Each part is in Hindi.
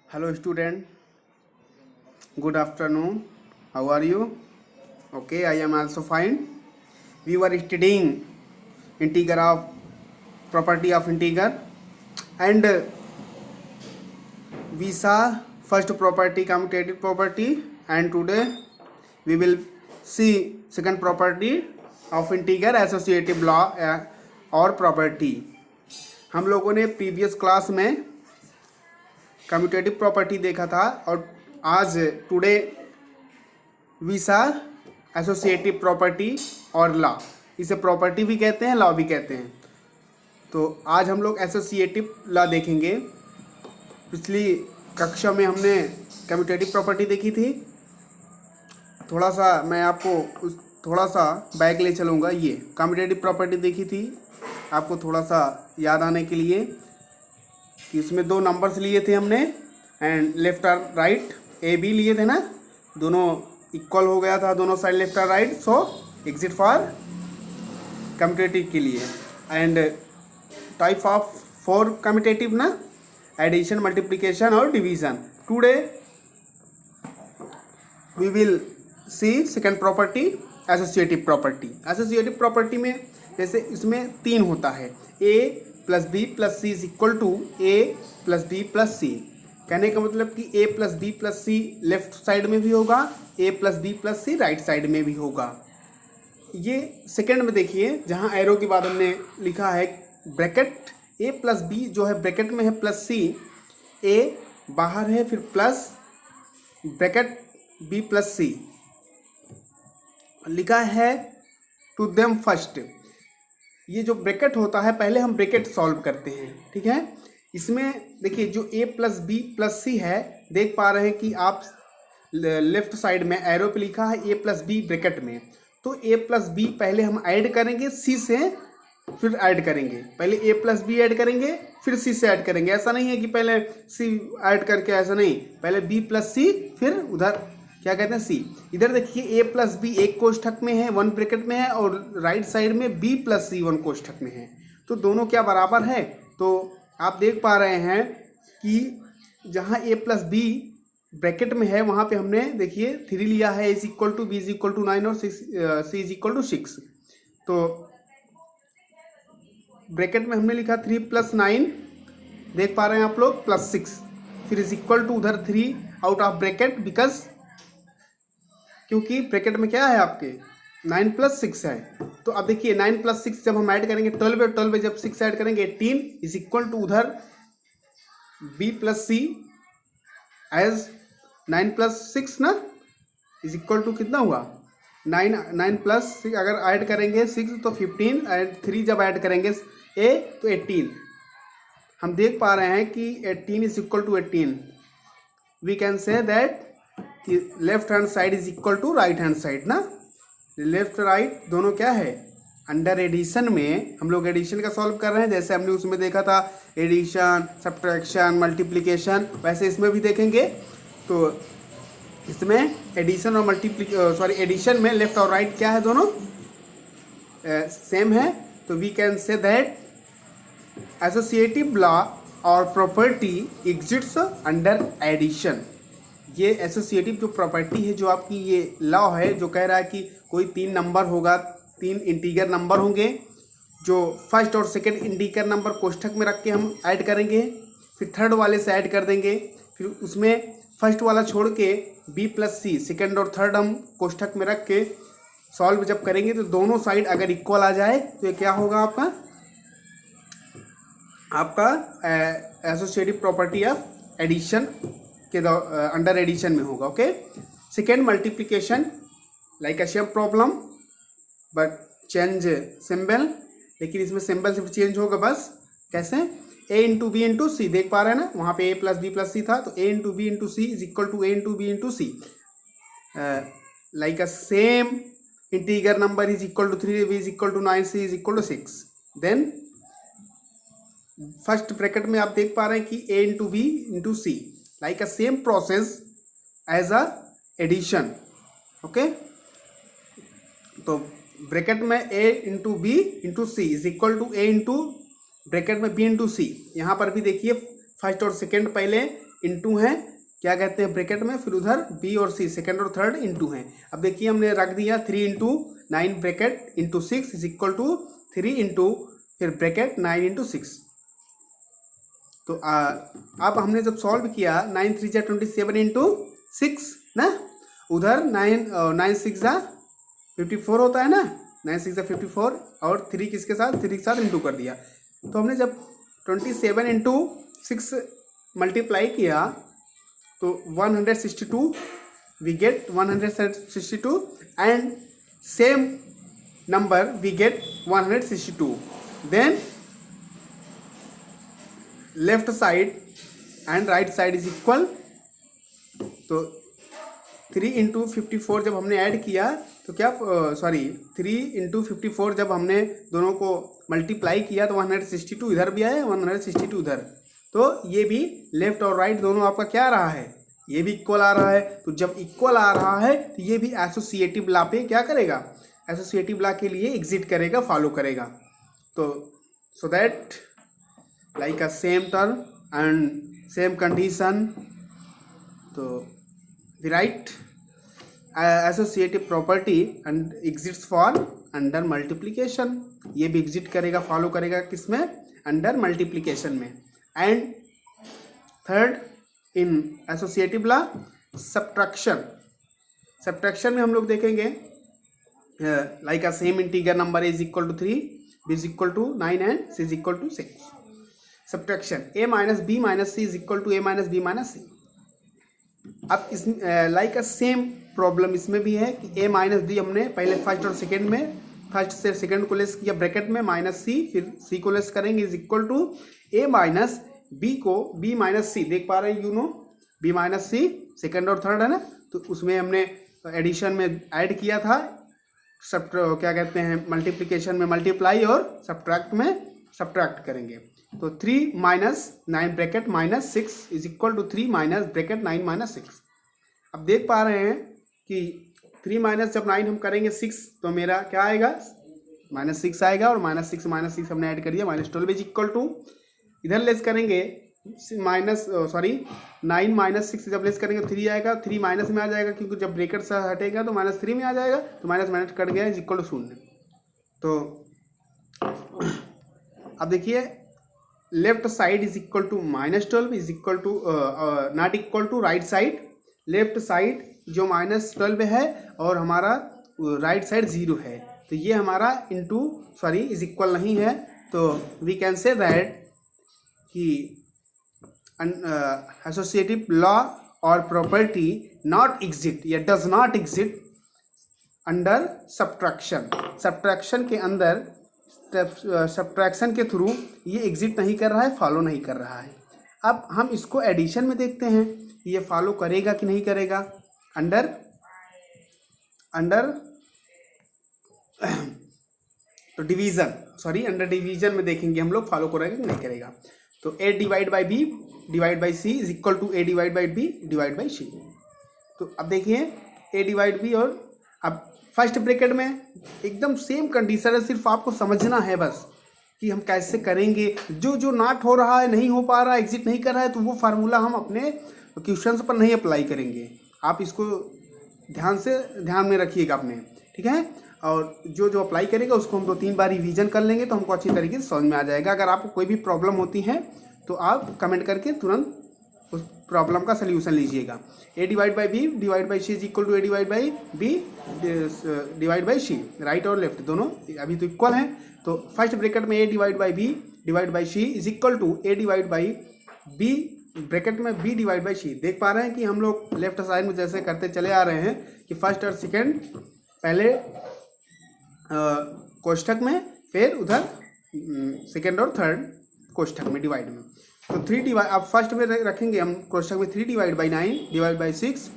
Hello student, good afternoon. How are you? Okay, I am also fine. We were studying integer of property of integer and we saw first property commutative property and today we will see second property of integer associative law और प्रॉपर्टी। हम लोगों ने प्रीवियस क्लास में कम्यूटेटिव प्रॉपर्टी देखा था और आज today we saw associative property और लॉ। इसे प्रॉपर्टी भी कहते हैं, लॉ भी कहते हैं। तो आज हम लोग एसोसिएटिव लॉ देखेंगे। पिछली कक्षा में हमने कम्यूटेटिव प्रॉपर्टी देखी थी। थोड़ा सा मैं आपको थोड़ा सा बैक ले चलूँगा। ये कम्यूटेटिव प्रॉपर्टी देखी थी, आपको थोड़ा सा याद आने के लिए कि इसमें दो नंबर्स लिए थे हमने एंड लेफ्ट और राइट ए बी लिए थे ना, दोनों इक्वल हो गया था, दोनों साइड लेफ्ट और right. So exist for commutative के लिए and type of four commutative ना, एडिशन, मल्टीप्लिकेशन और division. Today we will see second property associative property. Associative property में जैसे इसमें तीन होता है, A plus B plus C is equal to A plus B plus C. कहने का मतलब कि ए प्लस बी प्लस सी लेफ्ट साइड में भी होगा, ए प्लस बी प्लस सी राइट साइड में भी होगा। ये सेकंड में देखिए, जहाँ एरो के बाद हमने लिखा है ब्रैकेट ए प्लस बी जो है ब्रैकेट में है प्लस सी, ए बाहर है फिर प्लस ब्रैकेट बी प्लस सी लिखा है टू देम फर्स्ट। ये जो ब्रैकेट होता है पहले हम ब्रैकेट सॉल्व करते हैं, ठीक है। इसमें देखिए जो a प्लस बी प्लस सी है, देख पा रहे हैं कि आप लेफ्ट साइड में एरो पे लिखा है a प्लस बी ब्रैकेट में। तो a प्लस बी पहले हम ऐड करेंगे c से, फिर ऐड करेंगे। पहले a प्लस बी ऐड करेंगे फिर c से ऐड करेंगे। ऐसा नहीं है कि पहले c ऐड करके, ऐसा नहीं, पहले b प्लस सी फिर उधर क्या कहते हैं सी। इधर देखिए a प्लस बी एक कोष्ठक में है, वन ब्रैकेट में है, और राइट साइड में b प्लस सी वन कोष्ठक में है। तो दोनों क्या बराबर है। तो आप देख पा रहे हैं कि जहाँ a प्लस बी ब्रैकेट में है वहाँ पे हमने देखिए 3 लिया है, is equal to B is equal to 9 और सी इज इक्वल टू 6। तो ब्रैकेट में हमने लिखा 3 प्लस 9, देख पा रहे हैं आप लोग, प्लस 6, फिर इज इक्वल टू उधर 3 आउट ऑफ ब्रैकेट, बिकॉज क्योंकि ब्रैकेट में क्या है आपके 9 प्लस 6 है। तो अब देखिए 9 प्लस 6 जब हम ऐड करेंगे 12 है, 12 जब 6 ऐड करेंगे 18 इज इक्वल टू उधर b प्लस सी एज 9 प्लस 6 ना, इज इक्वल टू कितना हुआ 9 प्लस 6 अगर ऐड करेंगे 6 तो 15 एंड 3 जब ऐड करेंगे a तो 18। हम देख पा रहे हैं कि 18 is equal to 18। We can say that कि left hand side is equal to right hand side ना। लेफ्ट राइट दोनों क्या है, अंडर एडिशन में हम लोग एडिशन का सॉल्व कर रहे हैं। जैसे हमने उसमें देखा था एडिशन, सब्ट्रैक्शन, मल्टीप्लिकेशन, वैसे इसमें भी देखेंगे। तो इसमें एडिशन और एडिशन में लेफ्ट और राइट क्या है, दोनों सेम है। तो we can say that associative law और प्रॉपर्टी एग्जिस्ट्स अंडर एडिशन। ये एसोसिएटिव जो प्रॉपर्टी है, जो आपकी ये लॉ है, जो कह रहा है कि कोई 3 नंबर होगा, 3 इंटीगर नंबर होंगे, जो फर्स्ट और सेकंड इंटीगर नंबर कोष्ठक में रख के हम ऐड करेंगे, फिर थर्ड वाले से ऐड कर देंगे, फिर उसमें फर्स्ट वाला छोड़ के b प्लस सी सेकेंड और थर्ड हम कोष्ठक में रख के सॉल्व जब करेंगे तो दोनों साइड अगर इक्वल आ जाए तो ये क्या होगा आपका एसोसिएटिव प्रॉपर्टी ऑफ एडिशन के अंडर एडिशन में होगा। Okay. Second multiplication like a same problem but change symbol, लेकिन इसमें सिंबल सिर्फ चेंज होगा बस। कैसे, a into B into C, देख पा रहे हैं ना, वहाँ पे a plus B plus C था, तो a into B into C is equal to a into B into C. Like a same integer number is equal to 3, b is equal to 9, c is equal to 6। Then first bracket में आप देख पा रहे हैं कि a into B into C, like a same process as a addition। Okay. तो ब्रैकेट में a into B into C is equal to a into bracket में b इंटू सी। यहाँ पर भी देखिए फर्स्ट और सेकेंड पहले इंटू हैं क्या कहते हैं ब्रैकेट में, फिर उधर बी और सी सेकंड और थर्ड इंटू हैं। अब देखिए हमने रख दिया 3 into 9 bracket into 6 is equal to 3 into फिर ब्रैकेट 9 इंटू 6। तो अब हमने जब सॉल्व किया 9 3 जा 27 इंटू 6 ना, उधर 9 6 जा 54 होता है ना, 9 6 जा 54 और 3 किसके साथ, 3 के साथ इंटू कर दिया। तो हमने जब 27 इंटू 6 मल्टीप्लाई किया तो 162 we get 162 and same number we get 162। Then left side and right side is equal. तो 3 इंटू 54 जब हमने ऐड किया तो क्या 3 इंटू 54 जब हमने दोनों को मल्टीप्लाई किया तो 162 इधर भी आया, 162 उधर। तो ये भी लेफ्ट और राइट दोनों आपका क्या आ रहा है, ये भी इक्वल आ रहा है। तो जब इक्वल आ रहा है तो ये भी एसोसिएटिव लॉ पे क्या करेगा, एसोसिएटिव लॉ के लिए एग्जिट करेगा, फॉलो करेगा। तो so that like a same term and same condition, तो we write associative property and exists for under multiplication. ये भी एग्जिट करेगा, फॉलो करेगा किसमें, अंडर मल्टीप्लिकेशन में। And third in associative law subtraction. Subtraction में हम लोग देखेंगे like a same integer number is equal to 3, B is equal to 9 and C is equal to 6। Subtraction A minus B minus C is equal to A minus B minus C. अब इस लाइक अ सेम प्रॉब्लम इसमें भी है कि ए माइनस बी हमने पहले फर्स्ट और सेकंड में, फर्स्ट से सेकंड को लेस किया ब्रैकेट में माइनस सी, फिर सी को लेस करेंगे is equal to A minus B को बी माइनस सी, देख पा रहे हैं you know, B minus C second और थर्ड है ना। तो उसमें हमने एडिशन में ऐड किया था, सब क्या कहते हैं मल्टीप्लिकेशन में मल्टीप्लाई और सब्ट्रैक्ट में सब्ट्रैक्ट करेंगे। तो 3 minus 9 bracket minus 6 is equal to 3 minus bracket 9 minus 6। अब देख पा रहे हैं कि 3 माइनस जब 9 हम करेंगे 6 तो मेरा क्या आएगा, माइनस 6 आएगा, और माइनस 6 हमने ऐड कर दिया माइनस 12 इज इक्वल टू, इधर लेस करेंगे माइनस 9 माइनस 6 जब लेस करेंगे 3 आएगा, 3 माइनस में आ जाएगा क्योंकि जब ब्रैकेट से हटेगा तो माइनस 3 में आ जाएगा, तो माइनस माइनस कट गया इज इक्वल टू 0। तो अब देखिए left side is equal to -12 is equal to not equal to right side. Left side जो -12 है और हमारा राइट साइड 0 है, तो ये हमारा इंटू इज इक्वल नहीं है। तो वी कैन से दैट कि एसोसिएटिव लॉ और प्रॉपर्टी नॉट एग्जिट या does not exit under subtraction. Subtraction के अंदर सब्ट्रैक्शन के थ्रू ये एग्जिट नहीं कर रहा है, फॉलो नहीं कर रहा है। अब हम इसको एडिशन में देखते हैं, ये फॉलो करेगा कि नहीं करेगा। अंडर तो डिवीज़न अंडर डिवीज़न में देखेंगे हम लोग फॉलो करेगा कि नहीं करेगा। तो A divide by B divide by C is equal to A divide by B divide by C. तो अब देखिए ए डिवाइड बी, और अब फर्स्ट ब्रैकेट में एकदम सेम कंडीशन है, सिर्फ आपको समझना है बस कि हम कैसे करेंगे। जो नॉट हो रहा है, नहीं हो पा रहा है, एग्जिट नहीं कर रहा है, तो वो फार्मूला हम अपने क्वेश्चंस पर नहीं अप्लाई करेंगे। आप इसको ध्यान में रखिएगा अपने, ठीक है। और जो अप्लाई करेगा उसको हम 2-3 बार रिवीजन कर लेंगे तो हमको अच्छी तरीके से समझ में आ जाएगा। अगर आपको कोई भी प्रॉब्लम होती है तो आप कमेंट करके तुरंत उस प्रॉब्लम का सल्यूशन लीजिएगा। A divide by B divide by C is equal to A divide by B divide by C, right और लेफ्ट दोनों अभी तो इक्वल हैं। तो फर्स्ट ब्रैकेट में A divide by B divide by C is equal to A divide by B bracket में बी डिवाइड बाई सी। देख पा रहे हैं कि हम लोग लेफ्ट साइड में जैसे करते चले आ रहे हैं कि फर्स्ट और सेकेंड पहले कोष्ठक में, फिर उधर सेकेंड और थर्ड कोष्ठक में डिवाइड में। तो 3 डिवाइड अब फर्स्ट में रखेंगे हम कोष्ठक में 3 डिवाइड बाई 9 डिवाइड बाई 6।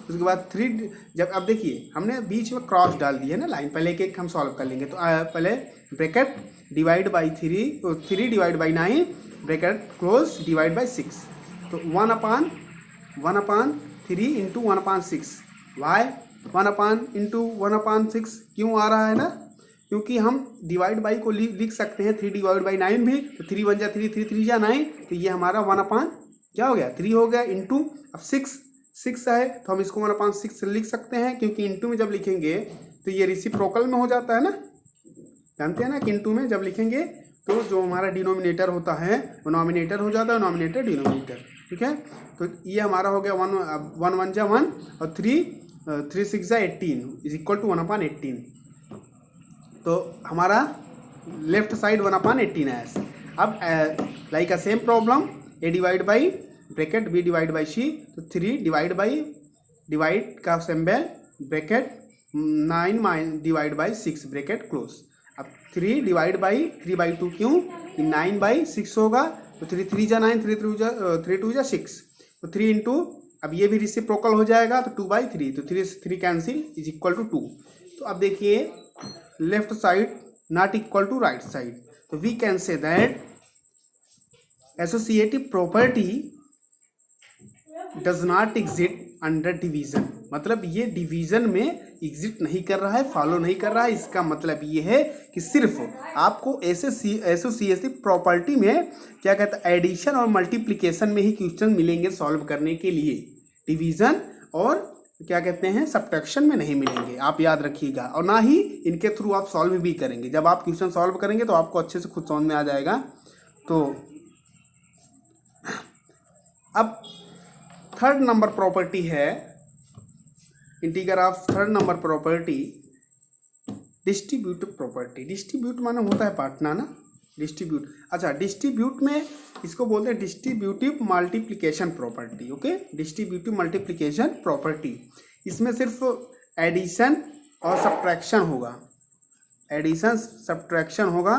उसके बाद 3 जब अब देखिए हमने बीच में क्रॉस डाल दी है ना लाइन, पहले एक हम सॉल्व कर लेंगे। तो पहले bracket divide by 3 divide by 9 bracket close divide by 6। तो 1/3 इंटू 1/6। वाई 1 इंटू 1/6 क्यों आ रहा है ना, क्योंकि हम डिवाइड बाई को लिख सकते हैं 3 डिवाइड बाई 9 भी। तो 3 1 जा 3 3 3 जा 9, तो ये हमारा 1/, क्या हो गया 3 हो गया इंटू, अब 6 है तो हम इसको 1/6 लिख सकते हैं, क्योंकि इंटू में जब लिखेंगे तो ये रेसिप्रोकल में हो जाता है ना, जानते हैं ना कि इंटू में जब लिखेंगे तो जो हमारा डिनोमिनेटर होता है वो नॉमिनेटर हो जाता है, नॉमिनेटर डिनोमिनेटर, ठीक है। तो ये हमारा हो गया 1 जा 1 और 3 6 जा 18 इज इक्वल टू 1/18। तो हमारा लेफ्ट साइड 1/18 है। अब like a same problem, A divide by bracket B divide by C, तो 3 डिवाइड का symbol bracket 9 divide by 6 bracket close. अब 3 डिवाइड बाई 3/2 क्यों, 9/6 होगा, तो 3 जा 9, 3 2 जा 6, तो 3 इंटू, अब ये भी रेसिप्रोकल हो जाएगा तो 2/3, तो 3 कैंसिल इज इक्वल टू 2। तो अब देखिए left side not equal to right side, तो we can say that associative property does not exist under division, मतलब ये डिवीजन में एग्जिस्ट नहीं कर रहा है, फॉलो नहीं कर रहा है। इसका मतलब ये है कि सिर्फ आपको एसोसिएटिव प्रॉपर्टी में क्या कहते हैं एडिशन और मल्टीप्लिकेशन में ही क्वेश्चन मिलेंगे सॉल्व करने के लिए, डिवीजन और क्या कहते हैं सब्ट्रैक्शन में नहीं मिलेंगे, आप याद रखिएगा। और ना ही इनके थ्रू आप सॉल्व भी करेंगे, जब आप क्वेश्चन सॉल्व करेंगे तो आपको अच्छे से खुद समझ में आ जाएगा। तो अब थर्ड नंबर प्रॉपर्टी है integral of third number property distributive property. Distribute माने होता है बांटना ना, डिस्ट्रीब्यूट। अच्छा, डिस्ट्रीब्यूट में इसको बोलते हैं distributive multiplication property. Okay, distributive multiplication property, इसमें सिर्फ एडिशन और सब्ट्रैक्शन होगा, एडिशन सब्ट्रैक्शन होगा,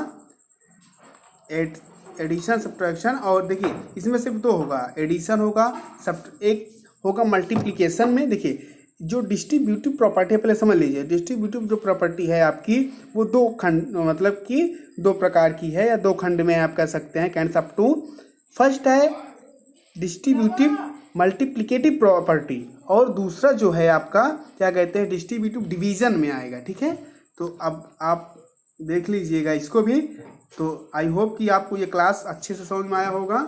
एडिशन सब्ट्रैक्शन। और देखिए इसमें सिर्फ 2 होगा, एडिशन होगा, एक होगा मल्टीप्लिकेशन में। देखिए जो डिस्ट्रीब्यूटिव प्रॉपर्टी है, पहले समझ लीजिए, डिस्ट्रीब्यूटिव जो प्रॉपर्टी है आपकी वो 2 खंड, मतलब कि 2 प्रकार की है, या 2 खंड में आप कह सकते हैं, कैन सब टू। फर्स्ट है डिस्ट्रीब्यूटिव मल्टीप्लिकेटिव प्रॉपर्टी, और दूसरा जो है आपका क्या कहते हैं डिस्ट्रीब्यूटिव डिवीजन में आएगा, ठीक है। तो अब आप देख लीजिएगा इसको भी। तो आई होप कि आपको ये क्लास अच्छे से समझ में आया होगा,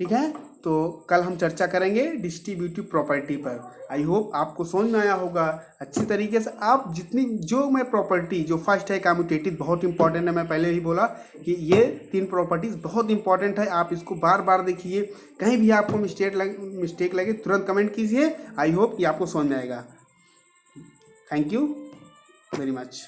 ठीक है। तो कल हम चर्चा करेंगे डिस्ट्रीब्यूटिव प्रॉपर्टी पर। आई होप आपको समझ में आया होगा अच्छी तरीके से। आप जितनी जो मैं प्रॉपर्टी जो फर्स्ट है कम्यूटेटिव बहुत इंपॉर्टेंट है, मैं पहले ही बोला कि ये 3 प्रॉपर्टीज़ बहुत इंपॉर्टेंट है, आप इसको बार बार देखिए, कहीं भी आपको मिस्टेक लगे तुरंत कमेंट कीजिए। आई होप कि आपको समझ में आएगा। Thank you very much.